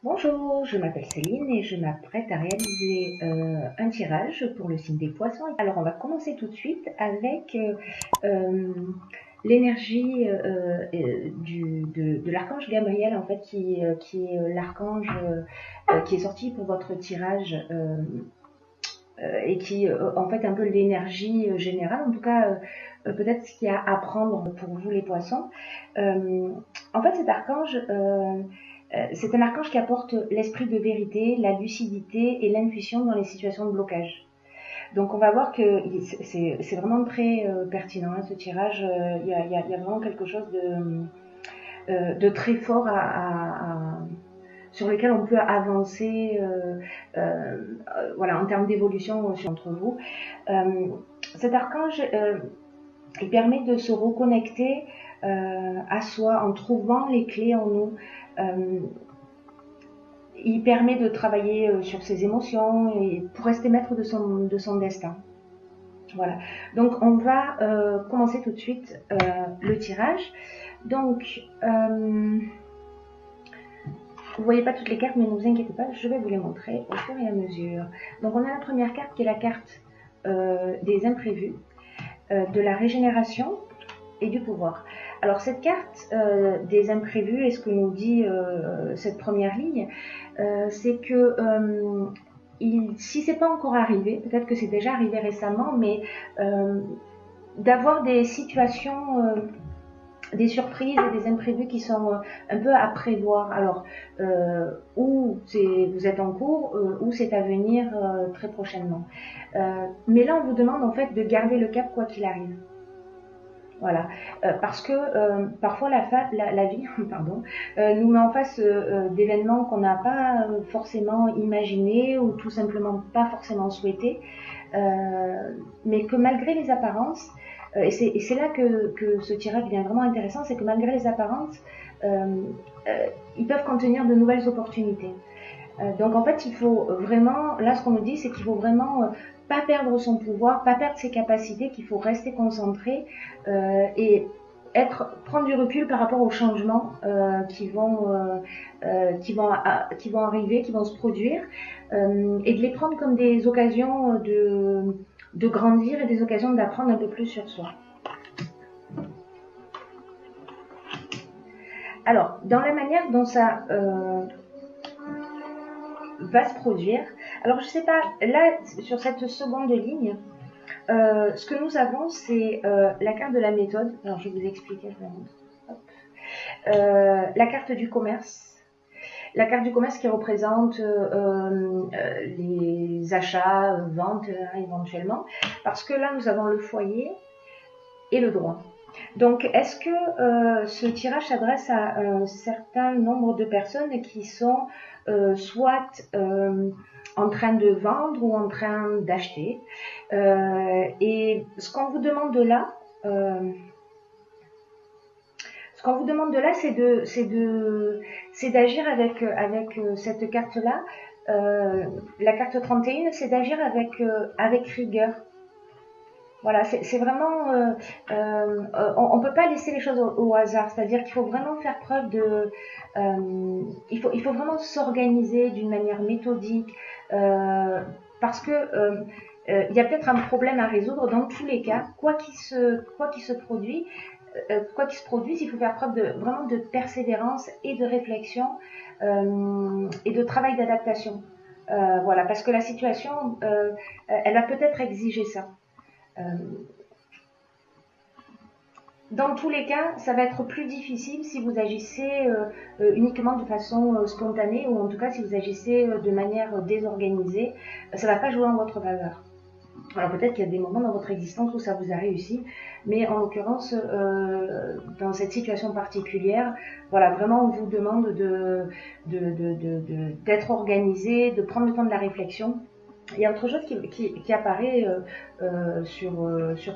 Bonjour, je m'appelle Céline et je m'apprête à réaliser un tirage pour le signe des poissons. Alors on va commencer tout de suite avec l'énergie de l'archange Gabriel en fait qui est l'archange qui est sorti pour votre tirage et qui en fait un peu l'énergie générale, en tout cas peut-être ce qu'il y a à prendre pour vous les poissons. En fait cet archange c'est un archange qui apporte l'esprit de vérité, la lucidité et l'intuition dans les situations de blocage. Donc on va voir que c'est vraiment très pertinent ce tirage. Il y a vraiment quelque chose de très fort sur lequel on peut avancer voilà, en termes d'évolution entre vous. Cet archange, il permet de se reconnecter à soi en trouvant les clés en nous. Il permet de travailler sur ses émotions et pour rester maître de son destin. Voilà. Donc on va commencer tout de suite le tirage. Donc vous voyez pas toutes les cartes, mais ne vous inquiétez pas, je vais vous les montrer au fur et à mesure. Donc on a la première carte qui est la carte des imprévus, de la régénération et du pouvoir. Alors cette carte des imprévus, et ce que nous dit cette première ligne, c'est que si c'est pas encore arrivé, peut-être que c'est déjà arrivé récemment, mais d'avoir des situations, des surprises et des imprévus qui sont un peu à prévoir. Alors, ou vous êtes en cours, ou c'est à venir très prochainement. Mais là, on vous demande en fait de garder le cap quoi qu'il arrive. Voilà, parce que parfois la vie pardon, nous met en face d'événements qu'on n'a pas forcément imaginés ou tout simplement pas forcément souhaités, mais que malgré les apparences, et c'est là que ce tirage devient vraiment intéressant, c'est que malgré les apparences, ils peuvent contenir de nouvelles opportunités. Donc en fait, il faut vraiment, là ce qu'on nous dit, c'est qu'il faut vraiment pas perdre son pouvoir, pas perdre ses capacités, qu'il faut rester concentré et prendre du recul par rapport aux changements qui vont arriver, qui vont se produire, et de les prendre comme des occasions de grandir et des occasions d'apprendre un peu plus sur soi. Alors, dans la manière dont ça va se produire. Alors je sais pas, là sur cette seconde ligne, ce que nous avons c'est la carte de la méthode. Alors je vais vous expliquer, je vais montrer. La carte du commerce. La carte du commerce qui représente les achats, ventes éventuellement, parce que là nous avons le foyer et le droit. Donc, est-ce que ce tirage s'adresse à un certain nombre de personnes qui sont soit en train de vendre ou en train d'acheter, et ce qu'on vous demande de là, c'est d'agir avec cette carte-là. La carte 31, c'est d'agir avec rigueur. Voilà, c'est vraiment, on peut pas laisser les choses au hasard, c'est-à-dire qu'il faut vraiment faire preuve de, il faut vraiment s'organiser d'une manière méthodique, parce que il y a peut-être un problème à résoudre dans tous les cas, quoi qu'il se produise, il faut faire preuve vraiment de persévérance et de réflexion et de travail d'adaptation. Voilà, parce que la situation, elle va peut-être exiger ça. Dans tous les cas, ça va être plus difficile si vous agissez uniquement de façon spontanée, ou en tout cas si vous agissez de manière désorganisée, ça ne va pas jouer en votre faveur. Alors peut-être qu'il y a des moments dans votre existence où ça vous a réussi, mais en l'occurrence, dans cette situation particulière, voilà, vraiment on vous demande d'être organisé, de prendre le temps de la réflexion. Il y a autre chose qui apparaît sur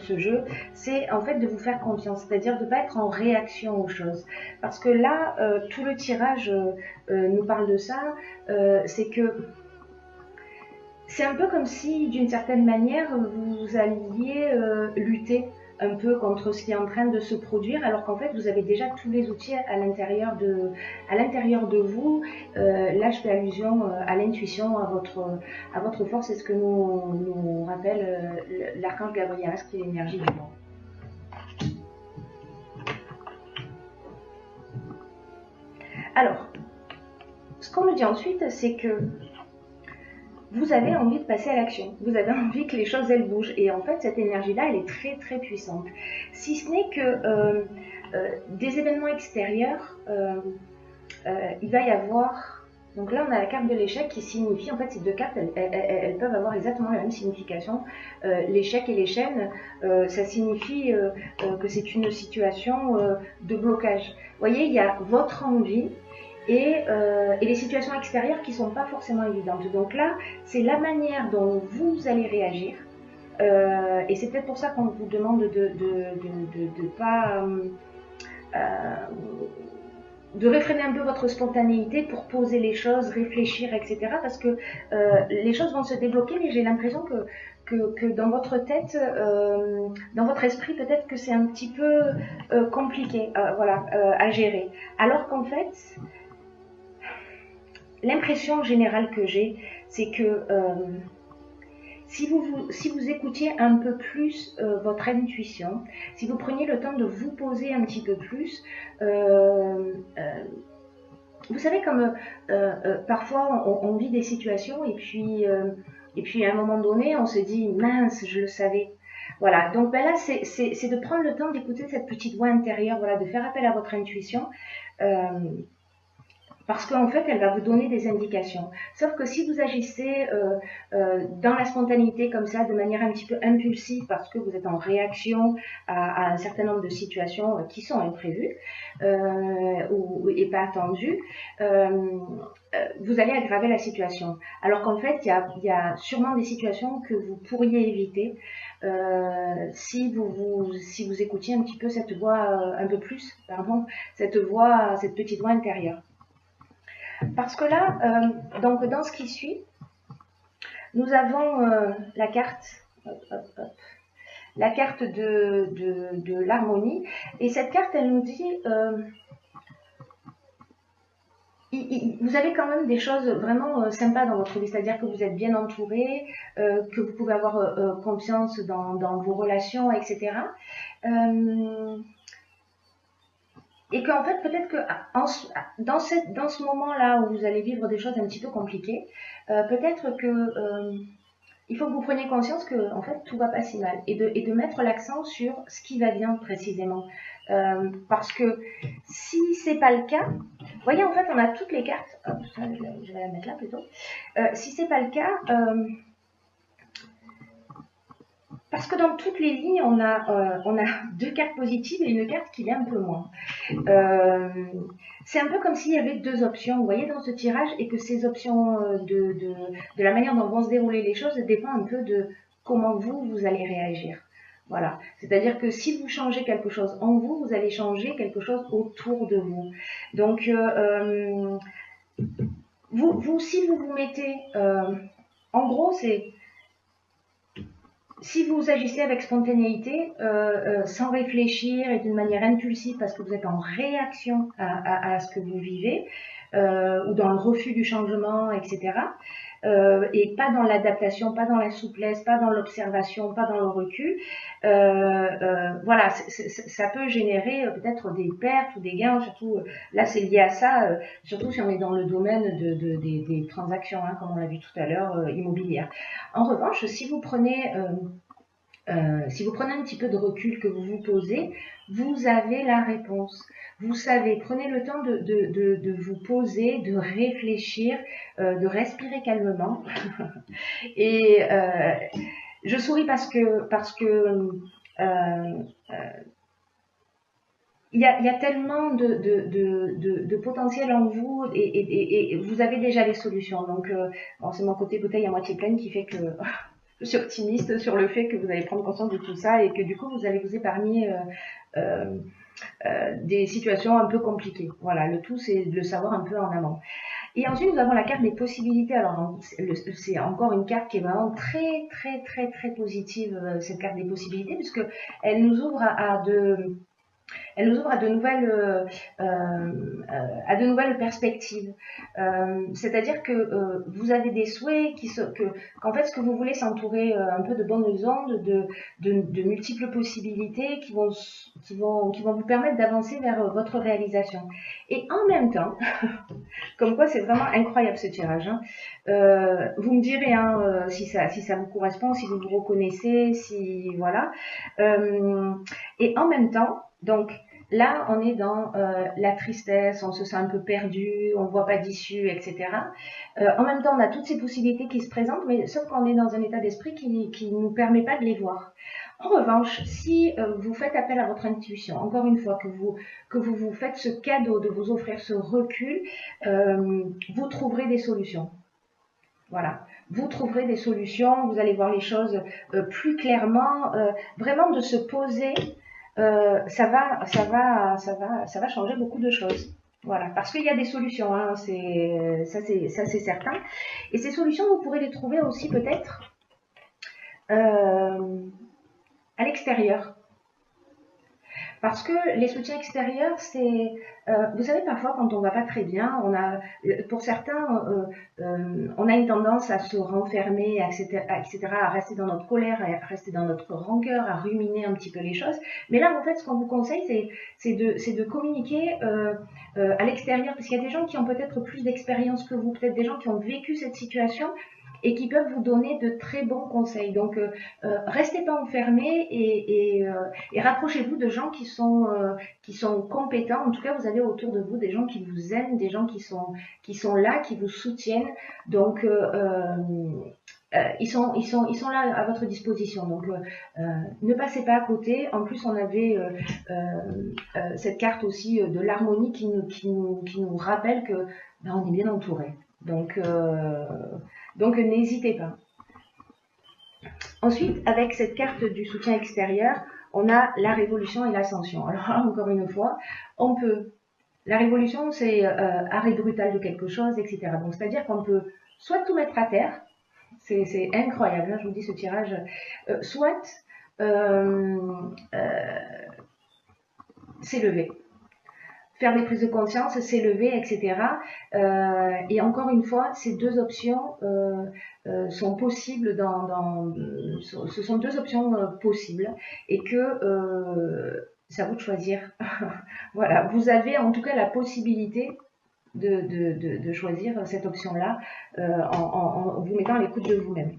ce jeu, c'est en fait de vous faire confiance, c'est-à-dire de ne pas être en réaction aux choses. Parce que là, tout le tirage nous parle de ça, c'est que c'est un peu comme si, d'une certaine manière, vous alliez lutter un peu contre ce qui est en train de se produire, alors qu'en fait, vous avez déjà tous les outils à l'intérieur de vous. Là, je fais allusion à l'intuition, à votre force, c'est ce que nous rappelle l'archange Gabriel, qui est l'énergie du monde. Alors, ce qu'on me dit ensuite, c'est que vous avez envie de passer à l'action, vous avez envie que les choses elles bougent, et en fait cette énergie-là elle est très très puissante. Si ce n'est que des événements extérieurs, il va y avoir, donc là on a la carte de l'échec qui signifie, en fait ces deux cartes elles peuvent avoir exactement la même signification. L'échec et les chaînes, ça signifie que c'est une situation de blocage. Vous voyez, il y a votre envie et les situations extérieures qui ne sont pas forcément évidentes. Donc là, c'est la manière dont vous allez réagir. Et c'est peut-être pour ça qu'on vous demande de pas de réfréner un peu votre spontanéité pour poser les choses, réfléchir, etc. Parce que les choses vont se débloquer, mais j'ai l'impression que dans votre tête, dans votre esprit, peut-être que c'est un petit peu compliqué à gérer. Alors qu'en fait, l'impression générale que j'ai, c'est que si vous écoutiez un peu plus votre intuition, si vous preniez le temps de vous poser un petit peu plus, vous savez comme parfois on vit des situations et puis à un moment donné on se dit mince, je le savais. Voilà, donc ben là c'est de prendre le temps d'écouter cette petite voix intérieure, voilà, de faire appel à votre intuition. Parce qu'en fait, elle va vous donner des indications. Sauf que si vous agissez dans la spontanéité comme ça, de manière un petit peu impulsive, parce que vous êtes en réaction à un certain nombre de situations qui sont imprévues et pas attendues, vous allez aggraver la situation. Alors qu'en fait, il y a sûrement des situations que vous pourriez éviter si vous écoutiez un petit peu cette voix, un peu plus, pardon, cette petite voix intérieure. Parce que là, donc dans ce qui suit, nous avons la carte, la carte de l'harmonie, et cette carte, elle nous dit, vous avez quand même des choses vraiment sympas dans votre vie, c'est-à-dire que vous êtes bien entouré, que vous pouvez avoir confiance dans vos relations, etc. Et qu'en fait, peut-être que dans ce moment-là où vous allez vivre des choses un petit peu compliquées, peut-être que il faut que vous preniez conscience que en fait tout va pas si mal et de mettre l'accent sur ce qui va bien précisément. Parce que si c'est pas le cas, vous voyez, en fait on a toutes les cartes. Hop, je vais la mettre là plutôt. Si c'est pas le cas, parce que dans toutes les lignes, on a deux cartes positives et une carte qui l'est un peu moins. C'est un peu comme s'il y avait deux options, vous voyez, dans ce tirage, et que ces options de la manière dont vont se dérouler les choses dépendent un peu de comment vous allez réagir. Voilà. C'est-à-dire que si vous changez quelque chose en vous, vous allez changer quelque chose autour de vous. Donc, si vous vous mettez... en gros, c'est... Si vous agissez avec spontanéité, sans réfléchir et d'une manière impulsive parce que vous êtes en réaction à ce que vous vivez, ou dans le refus du changement, etc., et pas dans l'adaptation, pas dans la souplesse, pas dans l'observation, pas dans le recul, voilà, ça peut générer peut-être des pertes ou des gains, surtout là c'est lié à ça, surtout si on est dans le domaine des transactions, hein, comme on l'a vu tout à l'heure, immobilières. En revanche, si vous prenez un petit peu de recul, que vous vous posez, vous avez la réponse. Vous savez, prenez le temps de vous poser, de réfléchir, de respirer calmement. Et je souris parce que il y a tellement de potentiel en vous et vous avez déjà les solutions. Donc, bon, c'est mon côté bouteille à moitié pleine qui fait que je suis optimiste sur le fait que vous allez prendre conscience de tout ça et que du coup, vous allez vous épargner des situations un peu compliquées. Voilà, le tout, c'est de le savoir un peu en amont. Et ensuite, nous avons la carte des possibilités. Alors, c'est encore une carte qui est vraiment très, très, très, très positive, cette carte des possibilités, puisque elle nous ouvre elle nous ouvre à de nouvelles perspectives. C'est-à-dire que vous avez des souhaits qu'en fait, ce que vous voulez, s'entourer un peu de bonnes ondes, de multiples possibilités qui vont vous permettre d'avancer vers votre réalisation. Et en même temps, comme quoi c'est vraiment incroyable ce tirage, hein. Vous me direz hein, si ça vous correspond, si vous vous reconnaissez, si voilà. Et en même temps, donc là, on est dans la tristesse, on se sent un peu perdu, on ne voit pas d'issue, etc. En même temps, on a toutes ces possibilités qui se présentent, mais sauf qu'on est dans un état d'esprit qui ne nous permet pas de les voir. En revanche, si vous faites appel à votre intuition, encore une fois, que vous faites ce cadeau de vous offrir ce recul, vous trouverez des solutions. Voilà, vous trouverez des solutions, vous allez voir les choses plus clairement, vraiment de se poser. Ça va changer beaucoup de choses. Voilà, parce qu'il y a des solutions, hein, ça c'est certain. Et ces solutions, vous pourrez les trouver aussi peut-être à l'extérieur. Parce que les soutiens extérieurs, c'est, vous savez, parfois quand on va pas très bien, pour certains, on a une tendance à se renfermer, etc., à rester dans notre colère, à rester dans notre rancœur, à ruminer un petit peu les choses. Mais là, en fait, ce qu'on vous conseille, c'est de communiquer à l'extérieur, parce qu'il y a des gens qui ont peut-être plus d'expérience que vous, peut-être des gens qui ont vécu cette situation et qui peuvent vous donner de très bons conseils. Donc, restez pas enfermés et rapprochez-vous de gens qui sont compétents. En tout cas, vous avez autour de vous des gens qui vous aiment, des gens qui sont là, qui vous soutiennent. Donc, ils sont là à votre disposition. Donc, ne passez pas à côté. En plus, on avait cette carte aussi de l'harmonie qui nous rappelle que on est bien entouré. Donc n'hésitez pas. Ensuite, avec cette carte du soutien extérieur, on a la révolution et l'ascension. Alors là, encore une fois, la révolution, c'est arrêt brutal de quelque chose, etc. Donc, c'est-à-dire qu'on peut soit tout mettre à terre, c'est incroyable, hein, je vous dis ce tirage, soit s'élever. Faire des prises de conscience, s'élever, etc. Et encore une fois, ces deux options sont possibles ce sont deux options possibles et que c'est à vous de choisir. Voilà, vous avez en tout cas la possibilité de choisir cette option-là en vous mettant à l'écoute de vous-même.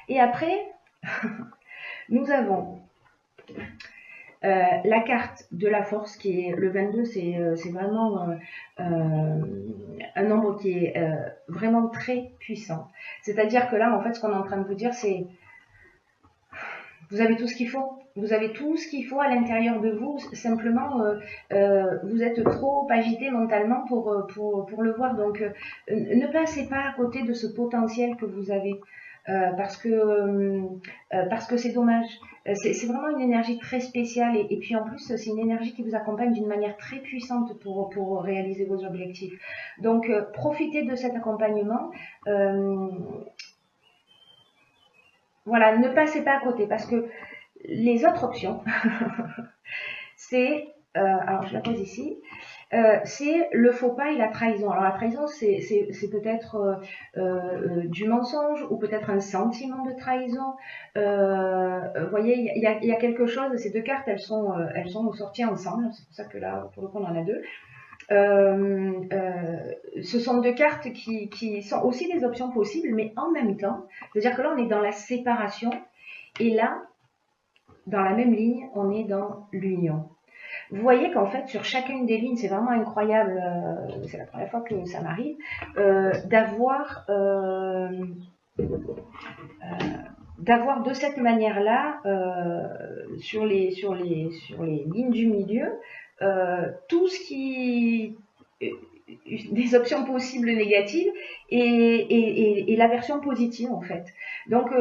Et après, nous avons la carte de la force qui est le 22, c'est vraiment un nombre qui est vraiment très puissant. C'est-à-dire que là, en fait, ce qu'on est en train de vous dire, c'est vous avez tout ce qu'il faut. Vous avez tout ce qu'il faut à l'intérieur de vous. Simplement, vous êtes trop agité mentalement pour le voir. Donc, ne passez pas à côté de ce potentiel que vous avez. Parce que c'est dommage. C'est vraiment une énergie très spéciale et puis en plus c'est une énergie qui vous accompagne d'une manière très puissante pour réaliser vos objectifs. Donc profitez de cet accompagnement. Voilà, ne passez pas à côté parce que les autres options, c'est, alors je la pose ici, c'est le faux pas et la trahison. Alors la trahison, c'est peut-être du mensonge ou peut-être un sentiment de trahison. Vous voyez, il y a quelque chose. Ces deux cartes, elles sont sorties ensemble. C'est pour ça que là, pour le coup, on en a deux. Ce sont deux cartes qui sont aussi des options possibles, mais en même temps, c'est-à-dire que là, on est dans la séparation et là, dans la même ligne, on est dans l'union. Vous voyez qu'en fait, sur chacune des lignes, c'est vraiment incroyable, c'est la première fois que ça m'arrive, d'avoir de cette manière-là, sur les lignes du milieu, tout ce qui... des options possibles négatives et la version positive, en fait. Donc,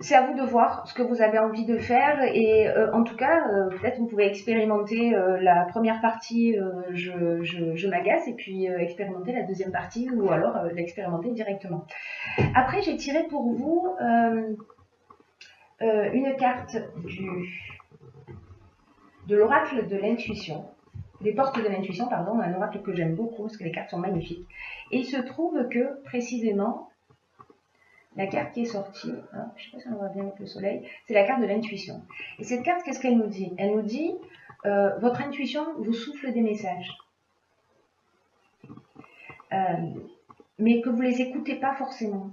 c'est à vous de voir ce que vous avez envie de faire et en tout cas, peut-être vous pouvez expérimenter la première partie, je m'agace et puis expérimenter la deuxième partie ou alors l'expérimenter directement. Après, j'ai tiré pour vous une carte de l'oracle de l'intuition, des portes de l'intuition, pardon, un oracle que j'aime beaucoup parce que les cartes sont magnifiques. Et il se trouve que précisément, la carte qui est sortie, hein, je ne sais pas si on voit bien avec le soleil, c'est la carte de l'intuition. Et cette carte, qu'est-ce qu'elle nous dit? Elle nous dit, votre intuition vous souffle des messages, mais que vous ne les écoutez pas forcément.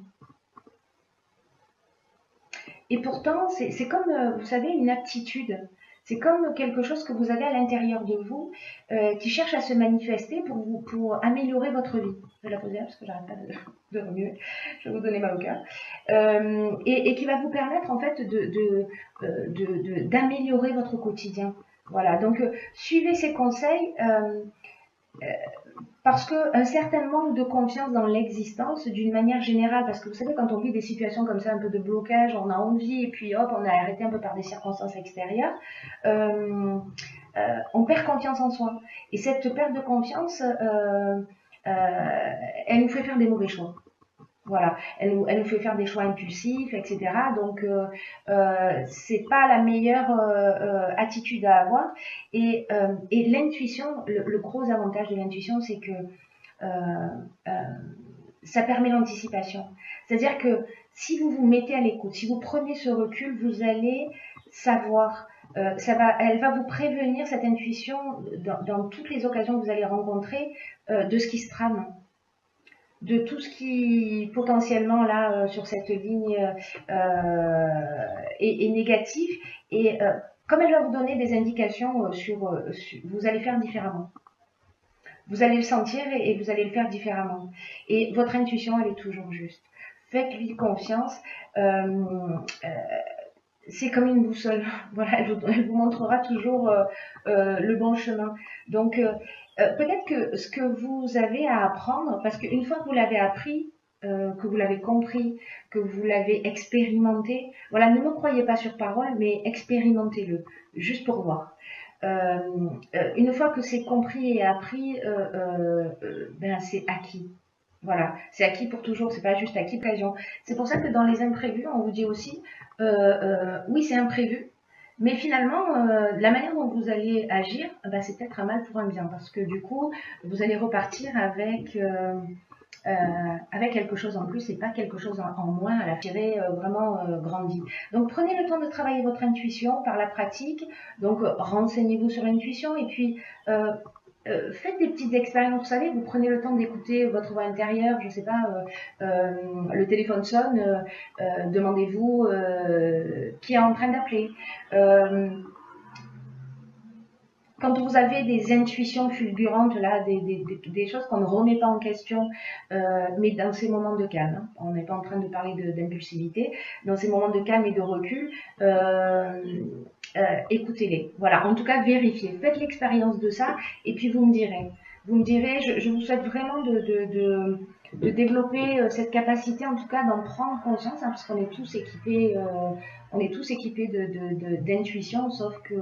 Et pourtant, c'est comme, vous savez, une aptitude. C'est comme quelque chose que vous avez à l'intérieur de vous qui cherche à se manifester pour améliorer votre vie. Je vais la poser là parce que j'arrête pas de remuer. Je vais vous donner mal au cœur. Et qui va vous permettre en fait d'améliorer votre quotidien. Voilà, donc suivez ces conseils. Parce qu'un certain manque de confiance dans l'existence, d'une manière générale, parce que vous savez, quand on vit des situations comme ça, un peu de blocage, on a envie, et puis hop, on est arrêté un peu par des circonstances extérieures, on perd confiance en soi. Et cette perte de confiance, elle nous fait faire des mauvais choix. Voilà, elle nous fait faire des choix impulsifs, etc. Donc, c'est pas la meilleure attitude à avoir. Et l'intuition, le gros avantage de l'intuition, c'est que ça permet l'anticipation. C'est-à-dire que si vous vous mettez à l'écoute, si vous prenez ce recul, vous allez savoir. Elle va vous prévenir, cette intuition, dans toutes les occasions que vous allez rencontrer, de ce qui se trame, de tout ce qui potentiellement là sur cette ligne est négatif, et comme elle va vous donner des indications vous allez faire différemment. Vous allez le sentir et vous allez le faire différemment. Et votre intuition, elle est toujours juste. Faites-lui confiance. C'est comme une boussole. Voilà, elle vous montrera toujours le bon chemin. Donc, peut-être que ce que vous avez à apprendre, parce qu'une fois que vous l'avez appris, que vous l'avez compris, que vous l'avez expérimenté, voilà, ne me croyez pas sur parole, mais expérimentez-le, juste pour voir. Une fois que c'est compris et appris, ben c'est acquis. Voilà, c'est acquis pour toujours, c'est pas juste acquis d'occasion. C'est pour ça que dans les imprévus, on vous dit aussi, oui, c'est imprévu, mais finalement, la manière dont vous allez agir, bah, c'est peut-être un mal pour un bien, parce que du coup, vous allez repartir avec quelque chose en plus et pas quelque chose en moins à la tirer vraiment grandi. Donc prenez le temps de travailler votre intuition par la pratique, donc renseignez-vous sur l'intuition et puis faites des petites expériences, vous savez, vous prenez le temps d'écouter votre voix intérieure, je sais pas, le téléphone sonne, demandez-vous qui est en train d'appeler. Quand vous avez des intuitions fulgurantes, là, des choses qu'on ne remet pas en question, mais dans ces moments de calme, hein, on n'est pas en train de parler d'impulsivité, dans ces moments de calme et de recul, écoutez-les. Voilà, en tout cas, vérifiez, faites l'expérience de ça, et puis vous me direz. Vous me direz, je vous souhaite vraiment de développer cette capacité, en tout cas d'en prendre conscience, hein, parce qu'on est tous équipés, d'intuition, sauf que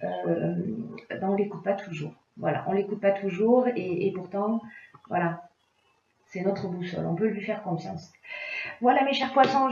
ben, on l'écoute pas toujours. Voilà, on l'écoute pas toujours, et pourtant, voilà, c'est notre boussole. On peut lui faire confiance. Voilà, mes chers poissons.